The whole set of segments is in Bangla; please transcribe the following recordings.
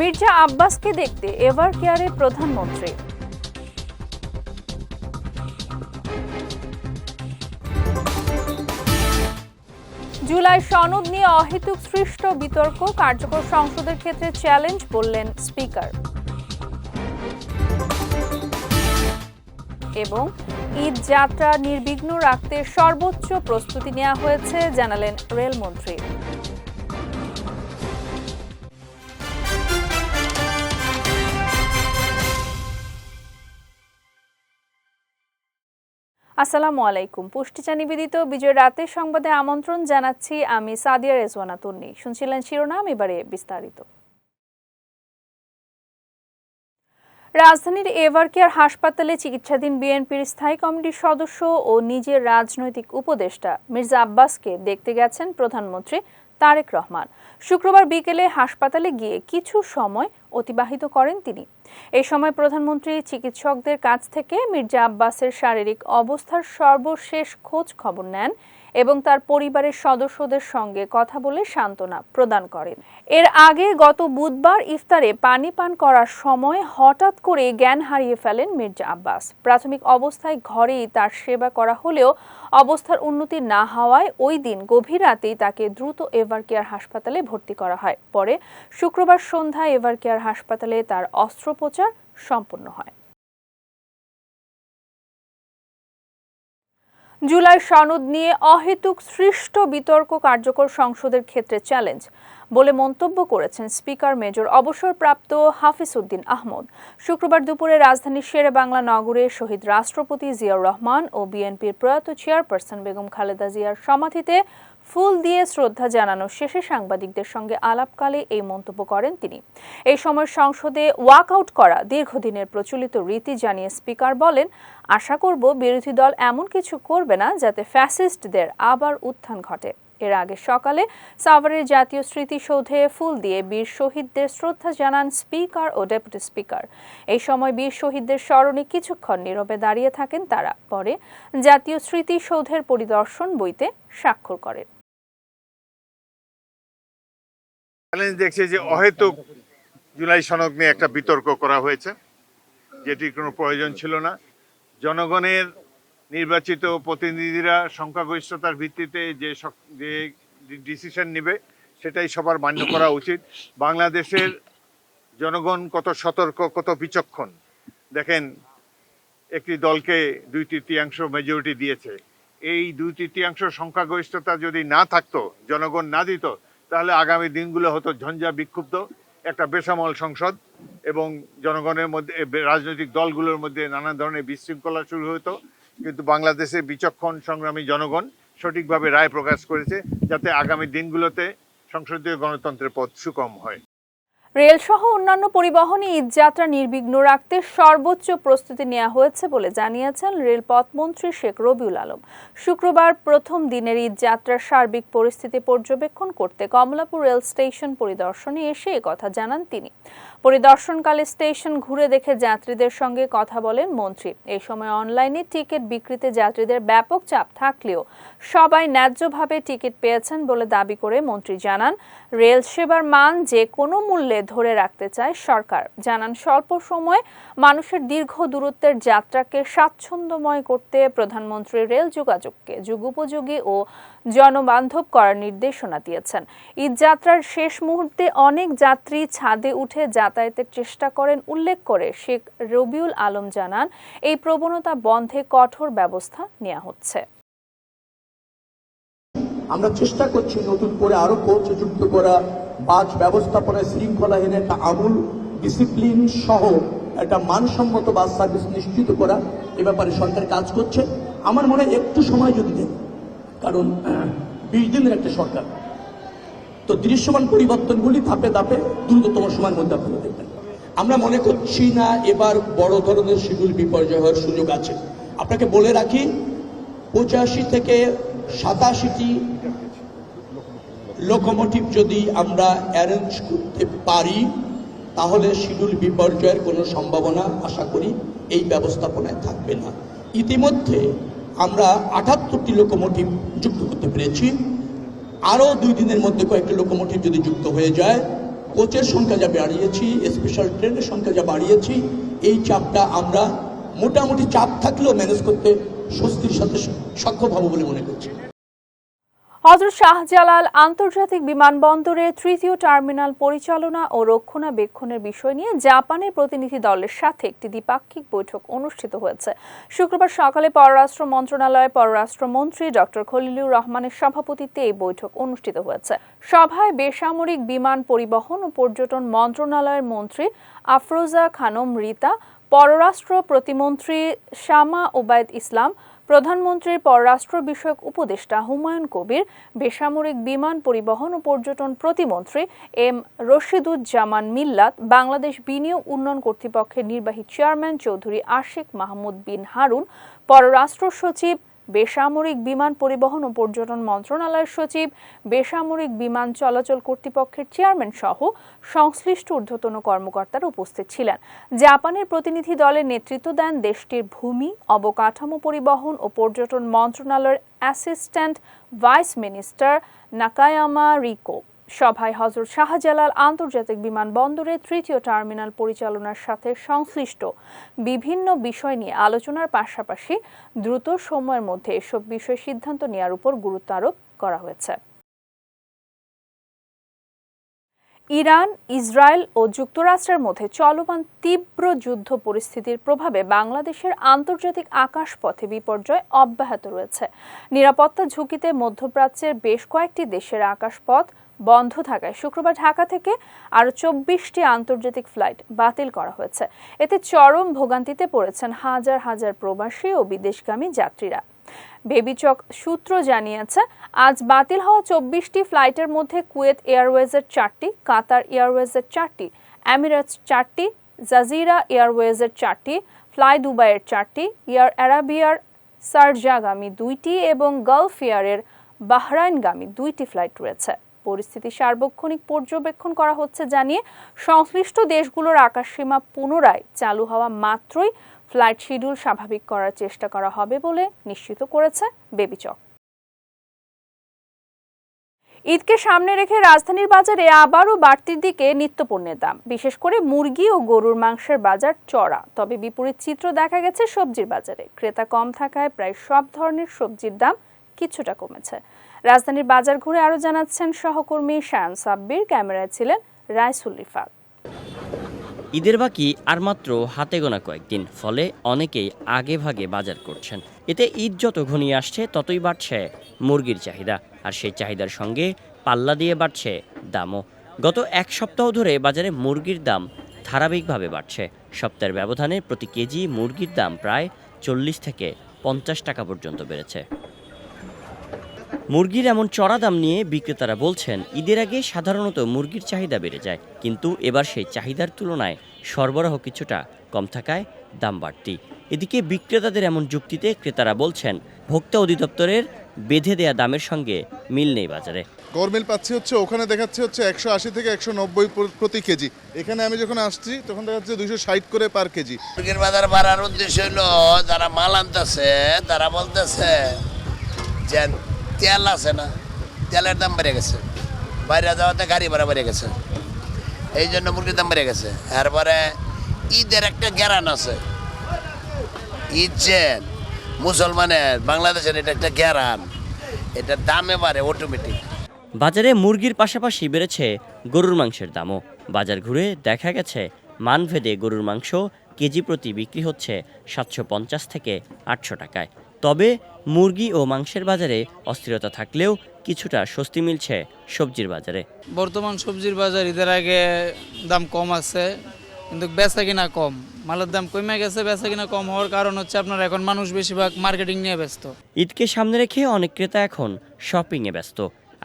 মির্জা আব্বাসকে দেখতে এভার কেয়ারে প্রধানমন্ত্রী। জুলাই সনদ নিয়ে অহেতুক সৃষ্ট বিতর্ক, কার্যকর সংসদের ক্ষেত্রে চ্যালেঞ্জ বললেন স্পিকার। এবং ঈদ যাত্রা নির্বিঘ্ন রাখতে সর্বোচ্চ প্রস্তুতি নেওয়া হয়েছে জানালেন রেলমন্ত্রী। আসসালামু আলাইকুম। পুষ্টিচা নিবেদিত বিজয় রাতের সংবাদে আমন্ত্রণ জানাচ্ছি আমি সাদিয়া রেজওয়ানা তন্নি। শুনছিলেন শিরোনাম, এবারে বিস্তারিত। রাজধানীর এভার কেয়ার হাসপাতালে চিকিৎসাধীন বিএনপির স্থায়ী কমিটির সদস্য ও নিজের রাজনৈতিক উপদেষ্টা মির্জা আব্বাসকে দেখতে গেছেন প্রধানমন্ত্রী তারেক রহমান। শুক্রবার বিকেলে হাসপাতালে গিয়ে কিছু সময় অতিবাহিত করেন তিনি। এই সময় প্রধানমন্ত্রী চিকিৎসকদের কাছ থেকে মির্জা আব্বাসের শারীরিক অবস্থার সর্বশেষ খোঁজ খবর নেন এবং তার পরিবারের সদস্যদের সঙ্গে কথা বলে সান্ত্বনা প্রদান করেন। এর আগে গত বুধবার ইফতারে পানি পান করার সময় হঠাৎ করে জ্ঞান হারিয়ে ফেলেন মির্জা আব্বাস। প্রাথমিক অবস্থায় ঘরেই তার সেবা করা হলেও অবস্থার উন্নতি না হওয়ায় ওই দিন গভীর রাতেই তাকে দ্রুত এভার কেয়ার হাসপাতালে ভর্তি করা হয়। পরে শুক্রবার সন্ধ্যায় এভার কেয়ার হাসপাতালে তার অস্ত্রোপচার সম্পন্ন হয়। জুলাই সনদ নিয়ে অহেতুক সৃষ্ট বিতর্ক কার্যকর সংসদের ক্ষেত্রে চ্যালেঞ্জ বলে মন্তব্য করেছেন স্পিকার মেজর অবসরপ্রাপ্ত হাফিজ উদ্দিন আহমদ। শুক্রবার দুপুরে রাজধানীর শেরেবাংলা নগরে শহীদ রাষ্ট্রপতি জিয়াউর রহমান ও বিএনপির প্রয়াত চেয়ারপারসন বেগম খালেদা জিয়ার সমাধিতে ফুল দিয়ে শ্রদ্ধা জানানো শেষে সাংবাদিকদের সঙ্গে আলাপকালে এই মন্তব্য করেন তিনি। এই সময় সংসদে ওয়াকআউট করা দীর্ঘদিনের প্রচলিত রীতি জানিয়ে স্পিকার বলেন, আশা করব বিরোধী দল এমন কিছু করবে না যাতে ফ্যাসিস্টদের আবার উত্থান ঘটে। এর আগে সকালে সাভারের জাতীয় স্মৃতিসৌধে ফুল দিয়ে বীর শহীদদের শ্রদ্ধা জানান স্পিকার ও ডেপুটি স্পিকার। এই সময় বীর শহীদদের স্মরণে কিছুক্ষণ নীরবে দাঁড়িয়ে থাকেন তারা। পরে জাতীয় স্মৃতিসৌধের পরিদর্শন বইতে স্বাক্ষর করেন। দেখছে যে অহেতুক জুলাই সনদ নিয়ে একটা বিতর্ক করা হয়েছে, যেটির কোনো প্রয়োজন ছিল না। জনগণের নির্বাচিত প্রতিনিধিরা সংখ্যাগরিষ্ঠতার ভিত্তিতে যে ডিসিশন নেবে সেটাই সবার মান্য করা উচিত। বাংলাদেশের জনগণ কত সতর্ক, কত বিচক্ষণ। দেখেন, একটি দলকে 2/3 মেজরিটি দিয়েছে। এই 2/3 সংখ্যাগরিষ্ঠতা যদি না থাকতো, জনগণ না দিত, তাহলে আগামী দিনগুলো হতো ঝঞ্ঝা বিক্ষুব্ধ একটা বেসামাল সংসদ এবং জনগণের মধ্যে, রাজনৈতিক দলগুলোর মধ্যে নানা ধরনের বিশৃঙ্খলা শুরু হতো। কিন্তু বাংলাদেশের বিচক্ষণ সংগ্রামী জনগণ সঠিকভাবে রায় প্রকাশ করেছে যাতে আগামী দিনগুলোতে সংসদীয় গণতন্ত্রের পথ সুগম হয়। রেল সহ অন্যান্য পরিবহনে ঈদযাত্রা নির্বিঘ্ন রাখতে সর্বোচ্চ প্রস্তুতি নেওয়া হয়েছে বলে জানিয়েছেন রেলপথ মন্ত্রী শেখ রবিউল আলম। শুক্রবার প্রথম দিনের ঈদযাত্রার সার্বিক পরিস্থিতি পর্যবেক্ষণ করতে কমলাপুর রেল স্টেশন পরিদর্শনে এসে একথা জানান তিনি। পরিদর্শনকালে স্টেশন ঘুরে দেখে যাত্রীদের সঙ্গে কথা বলেন মন্ত্রী। এই সময় অনলাইনে টিকিট বিক্রিতে যাত্রীদের ব্যাপক চাপ থাকলেও সবাই ন্যায্যভাবে টিকিট পেয়েছেন বলে দাবি করে মন্ত্রী জানান, রেল সেবার মান যে কোনো মূল্যে ধরে রাখতে চায় সরকার। জানান, স্বল্প সময়ে মানুষের দীর্ঘ দূরত্বের যাত্রাকে স্বাচ্ছন্দ্যময় করতে প্রধানমন্ত্রী রেল যোগাযোগকে যুগোপযোগী ও জনবান্ধব করার নির্দেশনা দিয়েছেন। ঈদযাত্রার শেষ মুহূর্তে অনেক যাত্রী ছাদে উঠে যাতায়াতের চেষ্টা করেন উল্লেখ করে শেখ রবিউল আলম জানান, এই প্রবণতা বন্ধে কঠোর ব্যবস্থা নেওয়া হচ্ছে। আমরা চেষ্টা করছি নতুন করে আরো কোচ যুক্ত করা, বাস ব্যবস্থাপনা শৃঙ্খলাহীন একটা আমূল ডিসিপ্লিন সহ একটা মানসম্মত বাস সার্ভিস নিশ্চিত করা, এ ব্যাপারে সরকার কাজ করছে। আমার মনে হয় একটু সময় যদি দেন, কারণ 20 দিনের একটা সরকার, তো দৃশ্যমান পরিবর্তনগুলি ধাপে ধাপে দ্রুততম সময়ের মধ্যে আপনারা দেখবেন। আমরা মনে করছি না এবার বড় ধরনের শিডিউল বিপর্যয় হওয়ার সুযোগ আছে। আপনাকে বলে রাখি, 85 থেকে 87টি লোকোমোটিভ যদি আমরা অ্যারেঞ্জ করতে পারি তাহলে শিডিউল বিপর্যয়ের কোনো সম্ভাবনা আশা করি এই ব্যবস্থাপনায় থাকবে না। ইতিমধ্যে আমরা 78টি লোকোমোটিভ যুক্ত করতে পেরেছি। আরও 2 দিনের মধ্যে কয়েকটি লোকোমোটিভ যদি যুক্ত হয়ে যায় কোচের সংখ্যা যা বাড়িয়েছি, স্পেশাল ট্রেনের সংখ্যা যা বাড়িয়েছি, এই চাপটা আমরা মোটামুটি চাপ থাকলেও ম্যানেজ করতে স্বস্তির সাথে সক্ষম হব বলে মনে করছি। হযরত শাহজালাল আন্তর্জাতিক বিমানবন্দরের তৃতীয় টার্মিনাল পরিচালনা ও রক্ষণাবেক্ষণের বিষয় নিয়ে জাপানের প্রতিনিধি দলের সাথে একটি দ্বিপাক্ষিক বৈঠক অনুষ্ঠিত হয়েছে। শুক্রবার সকালে পররাষ্ট্র মন্ত্রণালয়ের পররাষ্ট্রমন্ত্রী ডক্টর খলিলুর রহমানের সভাপতিত্বে এই বৈঠক অনুষ্ঠিত হয়েছে। সভায় বেসামরিক বিমান পরিবহন ও পর্যটন মন্ত্রণালয়ের মন্ত্রী আফরোজা খানম রিতা, পররাষ্ট্র প্রতিমন্ত্রী শামা ওবায়দ ইসলাম, প্রধানমন্ত্রীর পররাষ্ট্র বিষয়ক উপদেষ্টা হুমায়ুন কবির, বেসামরিক বিমান পরিবহন ও পর্যটন প্রতিমন্ত্রী এম রশিদুজ্জামান মিল্লাত, বাংলাদেশ বিনিয়োগ উন্নয়ন কর্তৃপক্ষের নির্বাহী চেয়ারম্যান চৌধুরী আশিক মাহমুদ বিন হারুন, পররাষ্ট্র সচিব, বেসামরিক বিমান পরিবহন ও পর্যটন মন্ত্রণালয়ের সচিব, বেসামরিক বিমান চলাচল কর্তৃপক্ষের চেয়ারম্যান সহ সংশ্লিষ্ট ঊর্ধ্বতন কর্মকর্তারা উপস্থিত ছিলেন। জাপানের প্রতিনিধি দলের নেতৃত্ব দেন দেশটির ভূমি, অবকাঠামো পরিবহন ও পর্যটন মন্ত্রণালয়ের অ্যাসিস্ট্যান্ট ভাইস মিনিস্টার নাকায়ামা রিকো। সভায় হযরত শাহজালাল আন্তর্জাতিক বিমানবন্দরের তৃতীয় টার্মিনাল পরিচালনার সাথে সংশ্লিষ্ট বিভিন্ন বিষয় নিয়ে আলোচনার পাশাপাশি দ্রুত সময়ের মধ্যে এসব বিষয়ে সিদ্ধান্ত নেওয়ার উপর গুরুত্ব আরোপ করা হয়েছে। ইরান, ইসরায়েল ও যুক্তরাষ্ট্রের মধ্যে চলমান তীব্র যুদ্ধ পরিস্থিতির প্রভাবে বাংলাদেশের আন্তর্জাতিক আকাশপথে বিপর্যয় অব্যাহত রয়েছে। নিরাপত্তা ঝুঁকিতে মধ্যপ্রাচ্যের বেশ কয়েকটি দেশের আকাশপথ বন্ধ থাকায় শুক্রবার ঢাকা থেকে আরও 24টি আন্তর্জাতিক ফ্লাইট বাতিল করা হয়েছে। এতে চরম ভোগান্তিতে পড়েছেন হাজার হাজার প্রবাসী ও বিদেশগামী যাত্রীরা। বেবিচক সূত্র জানিয়েছে, আজ বাতিল হওয়া 24টি ফ্লাইটের মধ্যে কুয়েত এয়ারওয়েজের 4টি, কাতার এয়ারওয়েজের 4টি, এমিরেটস 4টি, জাজিরা এয়ারওয়েজের 4টি, ফ্লাই দুবাইয়ের 4টি, এয়ার আরাবিয়ার শারজাগামী 2টি এবং গালফ এয়ারের বাহরাইনগামী 2টি ফ্লাইট রয়েছে। পরিস্থিতি সার্বক্ষণিক পর্যবেক্ষণ করা হচ্ছে জানিয়ে সংশ্লিষ্ট দেশগুলোর আকাশসীমা পুনরায় চালু হওয়া মাত্রই ফ্লাইট শিডিউল স্বাভাবিক করার চেষ্টা করা হবে বলে নিশ্চিত করেছে বেবিচক। ঈদকে সামনে রেখে রাজধানীর বাজারে আবারও বাড়তির দিকে নিত্যপণ্যের দাম। বিশেষ করে মুরগি ও গরুর মাংসের বাজার চড়া, তবে বিপরীত চিত্র দেখা গেছে সবজির বাজারে। ক্রেতা কম থাকায় প্রায় সব ধরনের সবজির দাম কিছুটা কমেছে। রাজধানীর বাজার ঘুরে আরও জানাচ্ছেন সহকর্মী শায়ান সাব্বির, ক্যামেরায় ছিলেন রাইসুল রিফাত। ঈদের বাকি আর মাত্র হাতে গোনা কয়েকদিন, ফলে অনেকেই আগে ভাগে বাজার করছেন। এতে ঈদ যত ঘনিয়ে আসছে ততই বাড়ছে মুরগির চাহিদা, আর সেই চাহিদার সঙ্গে পাল্লা দিয়ে বাড়ছে দামও। গত এক সপ্তাহ ধরে বাজারে মুরগির দাম ধারাবাহিকভাবে বাড়ছে। সপ্তাহের ব্যবধানে প্রতি কেজি মুরগির দাম প্রায় 40 থেকে 50 টাকা পর্যন্ত বেড়েছে। মুরগির এমন চড়া দাম নিয়ে বিক্রেতারা বলছেন, ঈদের আগে সাধারণত মুরগির চাহিদা বেড়ে যায়, কিন্তু এবার সেই চাহিদার তুলনায় সরবরাহ কিছুটা কম থাকায় দাম বাড়তি। এদিকে বিক্রেতাদের এমন যুক্তিতে ক্রেতারা বলছেন, ভোক্তা অধিদপ্তরের বেঁধে দেয়া দামের সঙ্গে মিল নেই বাজারে। গরমিল পাচ্ছি হচ্ছে ওখানে দেখাচ্ছে হচ্ছে 180 থেকে 190 প্রতি কেজি। এখানে আমি যখন আসছি তখন দেখাচ্ছে 260 করে পার কেজি। মুরগির বাজার বাড়ার উদ্দেশ্য হলো যারা মাল আনতেছে তারা বলতেছে যে তেল আছে না, তেলের দাম বেড়ে গেছে, বাইরে যাওয়াতে গাড়ি ভাড়া বেড়ে গেছে, এই জন্য মুরগির দাম বেড়ে গেছে। এরপরে ঈদের একটা গ্যারান আছে, ঈদ যে মুসলমানের বাংলাদেশের এটা একটা গ্যারান, এটার দামে বাড়ে অটোমেটিক। বাজারে মুরগির পাশাপাশি বেড়েছে গরুর মাংসের দামও। বাজার ঘুরে দেখা গেছে মানভেদে গরুর মাংস কেজি প্রতি বিক্রি হচ্ছে 750 থেকে 800 টাকায়। তবে মুরগি ও মাংসের বাজারে অস্থিরতা থাকলেও কিছুটা স্বস্তি মিলছে সবজির বাজারে। বর্তমান সবজির বাজার ঈদের আগে দাম কম আছে, কিন্তু বেচা কিনা কম। মালের দাম কমে গেছে, বেচা কিনা কম হওয়ার কারণ হচ্ছে আপনার এখন মানুষ বেশিরভাগ মার্কেটিং নিয়ে ব্যস্ত। ঈদকে সামনে রেখে অনেক ক্রেতা এখন শপিংয়ে ব্যস্ত,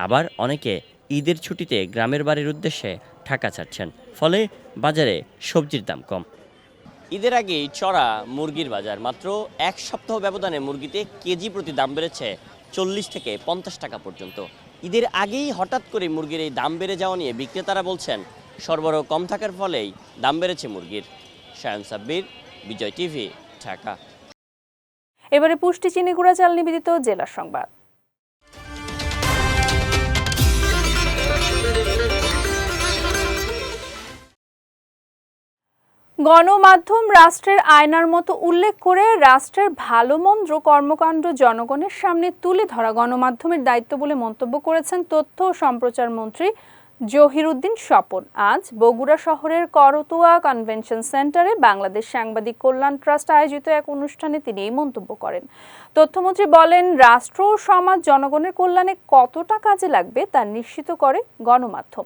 আবার অনেকে ঈদের ছুটিতে গ্রামের বাড়ির উদ্দেশ্যে ঢাকা ছাড়ছেন, ফলে বাজারে সবজির দাম কম। ঈদের আগেই চড়া মুরগির বাজার। মাত্র এক সপ্তাহ ব্যবধানে মুরগিতে কেজি প্রতি দাম বেড়েছে 40 থেকে 50 টাকা পর্যন্ত। ঈদের আগেই হঠাৎ করে মুরগির এই দাম বেড়ে যাওয়া নিয়ে বিক্রেতারা বলছেন, সরবরাহ কম থাকার ফলেই দাম বেড়েছে মুরগির। শায়ান সাব্বির, বিজয় টিভি, ঢাকা। এবারে পুষ্টি চিনি গুঁড়া চাল নিবেদিত জেলা সংবাদ। গণমাধ্যম রাষ্ট্রের আয়নার মতো উল্লেখ করে রাষ্ট্রের ভালো মন্দ কর্মকাণ্ড জনগণের সামনে তুলে ধরা গণমাধ্যমের দায়িত্ব বলে মন্তব্য করেছেন তথ্য ও সম্প্রচার মন্ত্রী জহিরুদ্দিন স্বপন। আজ বগুড়া শহরের করতোয়া কনভেনশন সেন্টারে বাংলাদেশ সাংবাদিক কল্যাণ ট্রাস্ট আয়োজিত এক অনুষ্ঠানে তিনি এই মন্তব্য করেন। তথ্যমন্ত্রী বলেন, রাষ্ট্র ও সমাজ জনগণের কল্যাণে কতটা কাজে লাগবে তা নিশ্চিত করে গণমাধ্যম।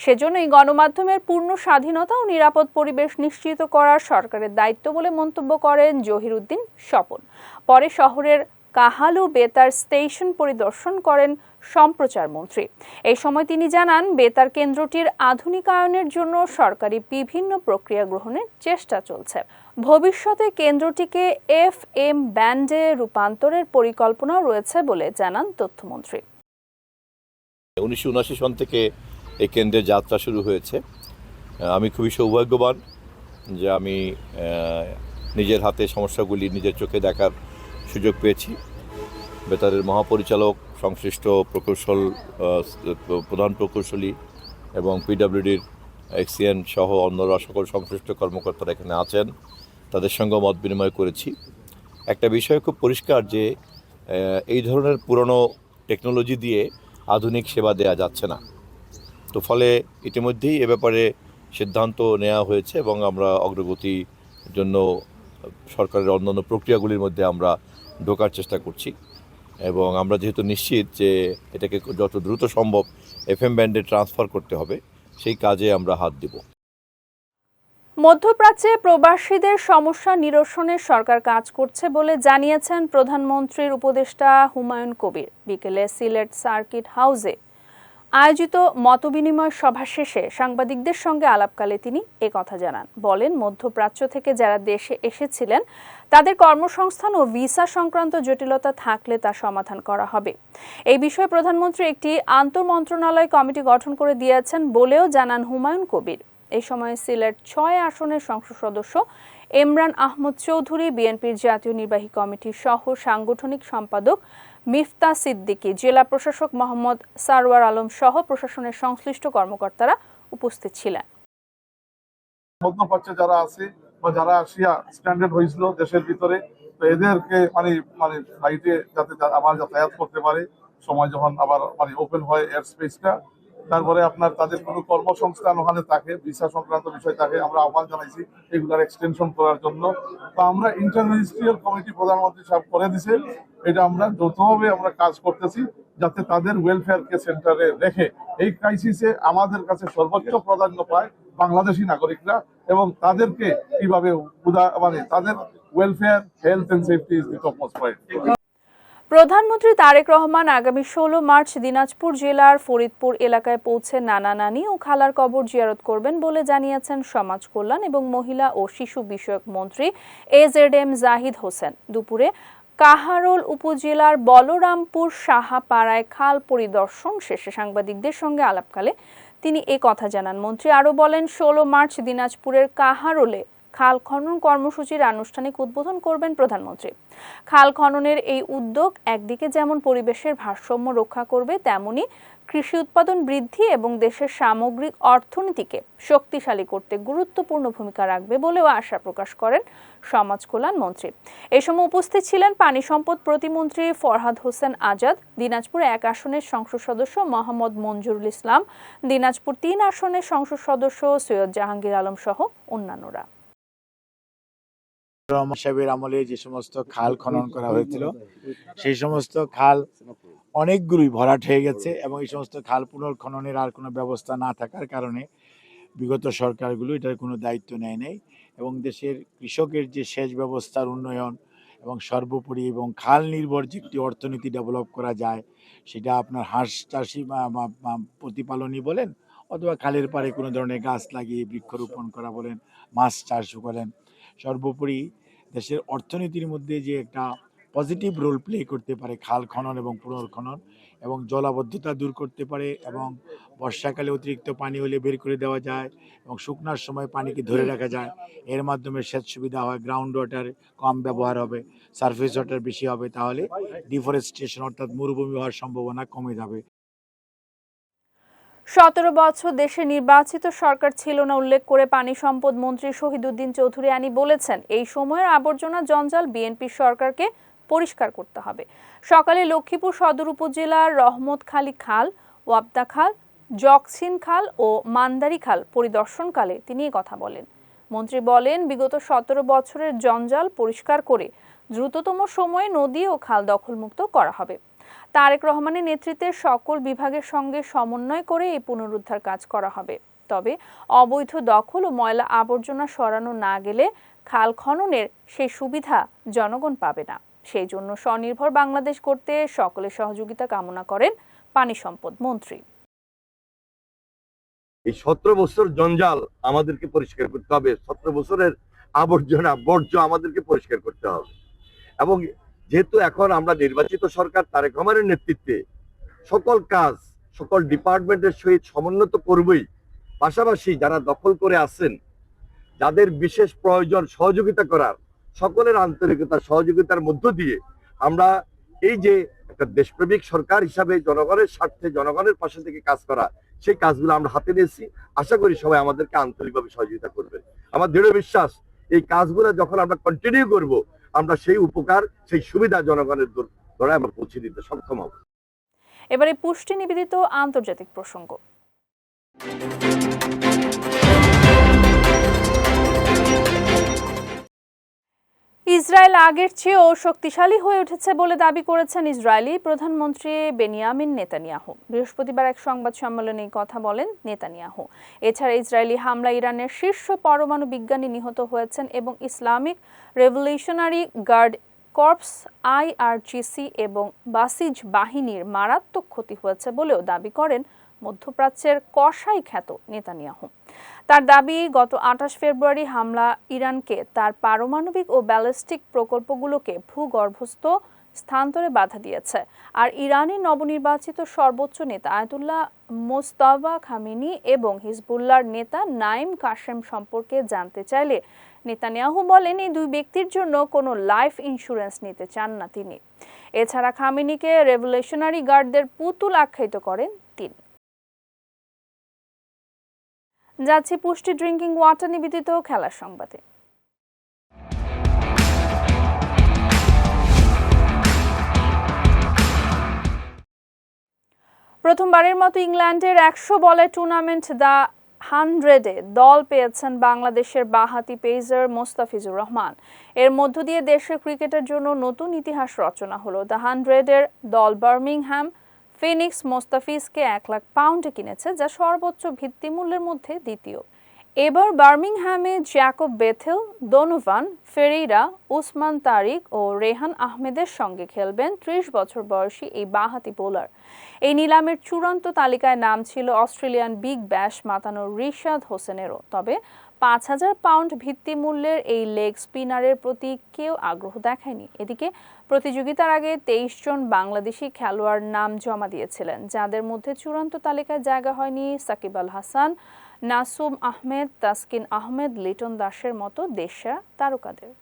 সেজন্যই গণমাধ্যমের পূর্ণ স্বাধীনতা ও নিরাপদ পরিবেশ নিশ্চিত করা সরকারের দায়িত্ব বলে মন্তব্য করেন জহিরুদ্দিন স্বপন। পরে শহরের কাহালু বেতার স্টেশন পরিদর্শন করেন সম্প্রচার মন্ত্রী। এই সময় তিনি জানান, বেতার কেন্দ্রটির আধুনিকায়নের জন্য সরকারি বিভিন্ন প্রক্রিয়া গ্রহণের চেষ্টা চলছে। ভবিষ্যতে কেন্দ্রটিকে FM ব্যান্ডে রূপান্তরের পরিকল্পনাও রয়েছে বলে জানান তথ্যমন্ত্রী। 1979 সন থেকে এই কেন্দ্রের যাত্রা শুরু হয়েছে। আমি খুবই সৌভাগ্যবান যে আমি নিজের হাতে সমস্যাগুলি নিজের চোখে দেখার সুযোগ পেয়েছি। বেতারের মহাপরিচালক, সংশ্লিষ্ট প্রকৌশল, প্রধান প্রকৌশলী এবং পিডব্লিউডির এক্সিএন সহ অন্যরা সকল সংশ্লিষ্ট কর্মকর্তারা এখানে আছেন, তাদের সঙ্গে মত বিনিময় করেছি। একটা বিষয় খুব পরিষ্কার যে এই ধরনের পুরনো টেকনোলজি দিয়ে আধুনিক সেবা দেয়া যাচ্ছে না। তো ফলে ইতিমধ্যেই এ ব্যাপারে সিদ্ধান্ত নেওয়া হয়েছে এবং আমরা অগ্রগতির জন্য সরকারের অন্যান্য প্রক্রিয়াগুলির মধ্যে আমরা ঢোকার চেষ্টা করছি এবং আমরা যেহেতু নিশ্চিত যে এটাকে যত দ্রুত সম্ভব FM ব্যান্ডে ট্রান্সফার করতে হবে, সেই কাজে আমরা হাত দেব। মধ্যপ্রাচ্যে প্রবাসীদের সমস্যা নিরসনে সরকার কাজ করছে বলে জানিয়েছেন প্রধানমন্ত্রীর উপদেষ্টা হুমায়ুন কবির। বিকেলে সিলেট সার্কিট হাউসে আয়োজিত মতবিনিময় সভা শেষে সাংবাদিকদের সঙ্গে আলাপকালে তিনি একথা জানান। বলেন, মধ্যপ্রাচ্য থেকে যারা দেশে এসেছিলেন তাদের কর্মসংস্থান ও ভিসা সংক্রান্ত জটিলতা থাকলে তা সমাধান করা হবে। এই বিষয়ে প্রধানমন্ত্রী একটি আন্তঃমন্ত্রণালয় কমিটি গঠন করে দিয়েছেন বলেও জানান হুমায়ুন কবির। এই সময় সিলেট ৬ আসনের সংসদ সদস্য ইমরান আহমদ চৌধুরী, বিএনপির জাতীয় নির্বাহী কমিটির সহ সাংগঠনিক সম্পাদক মিফতা সিদ্দিকী, জেলা প্রশাসক মোহাম্মদ সারওয়ার আলম সহ প্রশাসনের সংশ্লিষ্ট কর্মকর্তারা উপস্থিত ছিলেন। মধ্যপ্রাচ্যে যারা আছে বা যারা আসিয়া স্ট্যান্ডার্ড হয়েছিল দেশের ভিতরে, তো এদেরকে মানে ফ্লাইটে যাতে আবার যাতায়াত করতে পারে সময় যখন আবার ওপেন হয় এয়ার স্পেসটা। তারপরে আপনার তাদের কোনো কর্মসংস্থান ওখানে থাকে, ভিসা সংক্রান্ত বিষয় থাকে, আমরা আহ্বান জানাইছি এগুলার এক্সটেনশন করার জন্য। তো আমরা ইন্টারমিনিস্ট্রিয়াল কমিটি প্রধানমন্ত্রী সাহেব করে দিছে, এটা আমরা যৌথভাবে আমরা কাজ করতেছি যাতে তাদের ওয়েলফেয়ারকে সেন্টারে রেখে এই ক্রাইসিসে আমাদের কাছে সর্বোচ্চ প্রাধান্য পায় বাংলাদেশি নাগরিকরা এবং তাদেরকে কিভাবে তাদের welfare, health and safety is the topmost priority. প্রধানমন্ত্রী তারেক রহমান আগামী 16 মার্চ দিনাজপুর জেলার ফরিদপুর এলাকায় পৌঁছে নানা নানি ও খালার কবর জিয়ারত করবেন বলে জানিয়েছেন সমাজ কল্যাণ এবং মহিলা ও শিশু বিষয়ক মন্ত্রী AZM জাহিদ হোসেন। দুপুরে কাহারোল উপজেলার বলরামপুর সাহাপাড়ায় খাল পরিদর্শন শেষে সাংবাদিকদের সঙ্গে আলাপকালে তিনি এ কথা জানান। মন্ত্রী আরও বলেন, 16 মার্চ দিনাজপুরের কাহারোলে খাল খনন কর্মসূচির আনুষ্ঠানিক উদ্বোধন করবেন প্রধানমন্ত্রী। খাল খননের এই উদ্যোগ একদিকে যেমন পরিবেশের ভারসাম্য রক্ষা করবে, তেমনি কৃষি উৎপাদন বৃদ্ধি এবং দেশের সামগ্রিক অর্থনীতিকে শক্তিশালী করতে গুরুত্বপূর্ণ ভূমিকা রাখবে বলেও আশা প্রকাশ করেন সমাজ কল্যাণ মন্ত্রী। এই সময় উপস্থিত ছিলেন পানি সম্পদ প্রতিমন্ত্রী ফরহাদ হোসেন আজাদ, দিনাজপুর 1 আসনের সংসদ সদস্য মোহাম্মদ মঞ্জুরুল ইসলাম, দিনাজপুর 3 আসনের সংসদ সদস্য সৈয়দ জাহাঙ্গীর আলম সহ অন্যান্যরা। রহমান সাহেবের আমলে যে সমস্ত খাল খনন করা হয়েছিল সেই সমস্ত খাল অনেকগুলোই ভরাট হয়ে গেছে এবং এই সমস্ত খাল পুনর্খননের আর কোনো ব্যবস্থা না থাকার কারণে বিগত সরকারগুলো এটার কোনো দায়িত্ব নেয় নাই এবং দেশের কৃষকের যে সেচ ব্যবস্থার উন্নয়ন এবং সর্বোপরি এবং খাল নির্ভর যে একটি অর্থনীতি ডেভেলপ করা যায়, সেটা আপনার হাঁস চাষি প্রতিপালনই বলেন অথবা খালের পাড়ে কোনো ধরনের গাছ লাগিয়ে বৃক্ষরোপণ করা বলেন, মাছ চাষ করেন, সর্বোপরি দেশের অর্থনীতির মধ্যে যে একটা পজিটিভ রোল প্লে করতে পারে খাল খনন এবং পুনর্খনন এবং জলাবদ্ধতা দূর করতে পারে এবং বর্ষাকালে অতিরিক্ত পানি হলে বের করে দেওয়া যায় এবং শুকনার সময় পানিকে ধরে রাখা যায়। এর মাধ্যমে সেচ সুবিধা হয়, গ্রাউন্ড ওয়াটার কম ব্যবহার হবে, সারফেস ওয়াটার বেশি হবে, তাহলে ডিফরেস্টেশন অর্থাৎ মরুভূমি হওয়ার সম্ভাবনা কমে যাবে। 17 বছর দেশে নির্বাচিত সরকার ছিল না উল্লেখ করে পানি সম্পদ মন্ত্রী শহীদুদ্দিন চৌধুরী আনি বলেছেন, এই সময়ের আবর্জনা জঞ্জাল বিএনপি সরকারকে পরিষ্কার করতে হবে। সকালে লক্ষ্মীপুর সদর উপজেলার রহমতখালী খাল, ওয়াবদা খাল, জকছিন খাল ও মান্দারি খাল পরিদর্শনকালে তিনি এই কথা বলেন। মন্ত্রী বলেন, বিগত 17 বছরের জঞ্জাল পরিষ্কার করে দ্রুততম সময়ে নদী ও খাল দখলমুক্ত করা হবে। তারেক রহমানের নেতৃত্বে সকল বিভাগের সঙ্গে সমন্বয় করে এই পুনরুদ্ধার কাজ করা হবে। তবে অবৈধ দখল ও ময়লা আবর্জনা সরানো না গেলে খাল খননের সেই সুবিধা জনগণ পাবে না। সেই জন্য স্বনির্ভর বাংলাদেশ করতে সকলের সহযোগিতা কামনা করেন পানি সম্পদ মন্ত্রী। এই 17 বছর জঞ্জাল আমাদেরকে পরিষ্কার করতে হবে, 17 বছরের আবর্জনা বর্জ্য আমাদেরকে পরিষ্কার করতে হবে। এবং যেহেতু এখন আমরা নির্বাচিত সরকার, তারেক রহমানের নেতৃত্বে সকল কাজ সকল ডিপার্টমেন্টের সহিত সমন্বিত করবই। পাশাপাশি যারা দখল করে আছেন, যাদের বিশেষ প্রয়োজন সহযোগিতা করার, সকলের আন্তরিকতা সহযোগিতার মধ্য দিয়ে আমরা এই যে একটা দেশপ্রেমিক সরকার হিসাবে জনগণের স্বার্থে জনগণের পাশে থেকে কাজ করা, সেই কাজগুলো আমরা হাতে নিয়েছি। আশা করি সবাই আমাদেরকে আন্তরিকভাবে সহযোগিতা করবে। আমার দৃঢ় বিশ্বাস, এই কাজগুলো যখন আমরা কন্টিনিউ করব, আমরা সেই উপকার সেই সুবিধা জনগণের দ্বারা আমরা পৌঁছে দিতে সক্ষম হব। এবারে পুষ্টি নিবেদিত আন্তর্জাতিক প্রসঙ্গ। ইসরায়েল আগের চেয়েও শক্তিশালী হয়ে উঠেছে বলে দাবি করেছেন ইসরায়েলি প্রধানমন্ত্রী বেনিয়ামিন নেতানিয়াহু। বৃহস্পতিবার এক সংবাদ সম্মেলনে কথা বলেন নেতানিয়াহু। এছাড়া ইসরায়েলি হামলা ইরানের শীর্ষ পরমাণু বিজ্ঞানী নিহত হয়েছেন এবং Islamic revolutionary guard corps IRGC এবং বাসিজ বাহিনীর মারাত্মক ক্ষতি হয়েছে বলেও দাবি করেন মধ্যপ্রাচ্যের কসাই খ্যাত নেতানিয়াহু। তার দাবি, গত 28 ফেব্রুয়ারি হামলা ইরানকে তার পারমাণবিক ও ব্যালিস্টিক প্রকল্পগুলোকে ভূগর্ভস্থ স্থানান্তরে বাধা দিয়েছে। আর ইরানি নবনির্বাচিত সর্বোচ্চ নেতা আয়াতুল্লাহ মোজতবা খামেনি এবং হিজবুল্লাহর নেতা নাইম কাশেম সম্পর্কে জানতে চাইলে নেতানিয়াহু বলেন, এই দুই ব্যক্তির জন্য কোনো লাইফ ইন্স্যুরেন্স নিতে চান না তিনি। এছাড়া খামেনিকে রেভলিউশনারি গার্ডদের পুতুল আখ্যায়িত করেন তিনি। যাচ্ছি পুষ্টি ড্রিঙ্কিং ওয়াটার নিবেদিত খেলার সংবাদে। প্রথমবারের মতো ইংল্যান্ডের 100 বলের টুর্নামেন্ট দ্য 100-এ দল পেয়েছেন বাংলাদেশের বাঁহাতি পেসার মোস্তাফিজুর রহমান। এর মধ্য দিয়ে দেশের ক্রিকেটের জন্য নতুন ইতিহাস রচনা হলো। দ্য 100-এর দল বার্মিংহাম ফিনিক্স মোস্তাফিজকে 1 লাখ পাউন্ডে কিনেছে, যা সর্বোচ্চ ভিত্তিমূল্যের মধ্যে দ্বিতীয়। এবার বার্মিংহামে জ্যাকব বেথেল, দোনোভান ফেরেইরা, উসমান তারিক ও রেহান আহমেদের সঙ্গে খেলবেন 30 বছর বয়সী এই বাঁহাতি বোলার। এই নিলামের চূড়ান্ত তালিকায় নাম ছিল অস্ট্রেলিয়ান বিগ ব্যাশ মাতানো রিশাদ হোসেনেরও। তবে 5000 পাউন্ড ভিত্তিমূল্যের এই লেগ স্পিনারের প্রতি কেউ আগ্রহ দেখায়নি। এদিকে প্রতিযোগিতার আগে 23 জন বাংলাদেশি খেলোয়াড় নাম জমা দিয়েছিলেন, যাদের মধ্যে চূড়ান্ত তালিকায় জায়গা হয়নি সাকিব আল হাসান, নাসুম আহমেদ, তাসকিন আহমেদ, লিটন দাসের মতো দেশসেরা তারকাদের।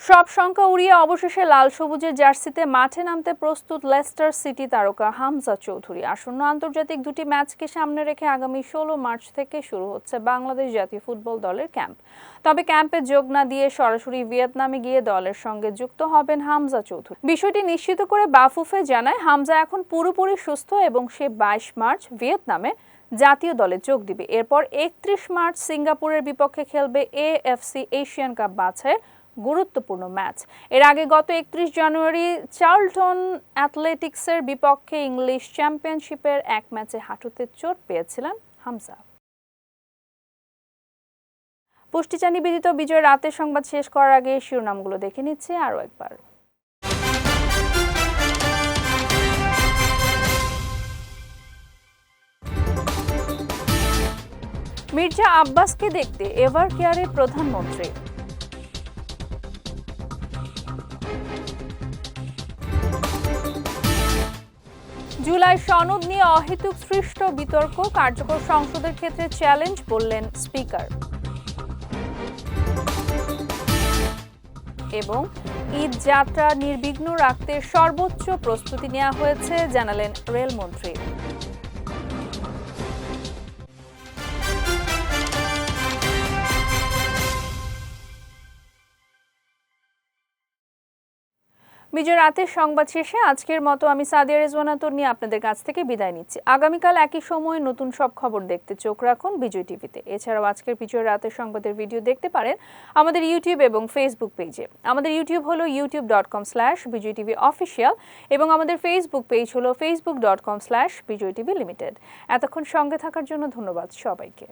সব শঙ্কা উড়িয়ে অবশেষে লাল সবুজের জার্সিতে মাঠে নামতে প্রস্তুত লেস্টার সিটি তারকা হামজা চৌধুরী। আসন্ন আন্তর্জাতিক দুটি ম্যাচকে সামনে রেখে আগামী 16 মার্চ থেকে শুরু হচ্ছে বাংলাদেশ জাতীয় ফুটবল দলের ক্যাম্প। তবে ক্যাম্পে যোগ না দিয়ে সরাসরি ভিয়েতনামে গিয়ে দলের সঙ্গে যুক্ত হবেন হামজা চৌধুরী। বিষয়টি নিশ্চিত করে বাফুফে জানায়, হামজা এখন পুরোপুরি সুস্থ এবং সে 22 মার্চ ভিয়েতনামে জাতীয় দলে যোগ দিবে। এরপর 31 মার্চ সিঙ্গাপুরের বিপক্ষে খেলবে AFC এশিয়ান কাপ বাছাইয়ের গুরুত্বপূর্ণ ম্যাচ। এর আগে গত 31 জানুয়ারি চার্লটন অ্যাথলেটিক্সের বিপক্ষে ইংলিশ চ্যাম্পিয়নশিপের এক ম্যাচে হাঁটুতে চোট পেয়েছিলেন হামজা। পুষ্টিচা নিবেদিত বিজয় রাতের সংবাদ শেষ করার আগে শিরোনামগুলো দেখে নিচ্ছে আরও একবার। মির্জা আব্বাসকে দেখতে এভার কেয়ারে প্রধানমন্ত্রী। জুলাই সনদ নিয়ে অহেতুক সৃষ্ট বিতর্ক, কার্যকর সংসদের ক্ষেত্রে চ্যালেঞ্জ বললেন স্পিকার। এবং ঈদ যাত্রা নির্বিঘ্ন রাখতে সর্বোচ্চ প্রস্তুতি নেওয়া হয়েছে জানালেন রেলমন্ত্রী। বিজয় রাতের সংবাদ শেষে আজকের মতো আমি সাদিয়া রেজওয়ানা তন্নি আপনাদের কাছ থেকে বিদায় নিচ্ছি। আগামীকাল একই সময়ে নতুন সব খবর দেখতে চোখ রাখুন বিজয় টিভিতে। এছাড়াও আজকের বিজয় রাতের সংবাদের ভিডিও দেখতে পারেন আমাদের ইউটিউব এবং ফেসবুক পেজে। আমাদের ইউটিউব হলো youtube.com/bijaytvofficial এবং আমাদের ফেসবুক পেজ হলো facebook.com/bijaytvlimited। এতক্ষণ সঙ্গে থাকার জন্য ধন্যবাদ সবাইকে।